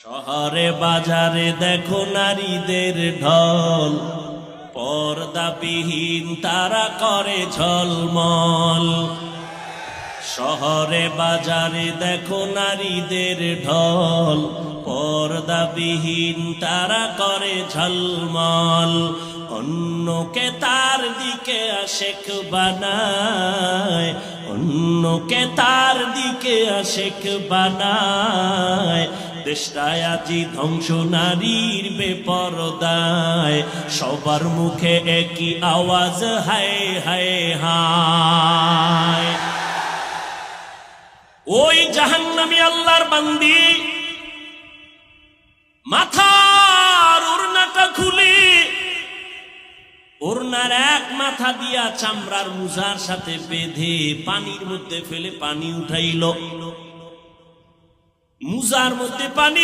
শহরে বাজারে দেখো নারীদের ঢল, পর্দাবিহীন তারা করে ঝলমল। শহরে বাজারে দেখো নারীদের ঢল, পর্দাবিহীন তারা করে ঝলমল। অন্যকে তার দিকে আশেক বানায়, অন্যকে তার দিকে আশেক বানায়। দেশটায় আজি ধ্বংস নারীর বেপরদায়, সবার মুখে একই আওয়াজ হায় হায় হায়। ওই জাহান্নামী আল্লাহর বান্দি মাথার ওড়নাটা খুলি, ওড়নার এক মাথা দিয়া চামড়ার মুজার সাথে বেঁধে পানির মধ্যে ফেলে পানি উঠাইল। মুজার মধ্যে পানি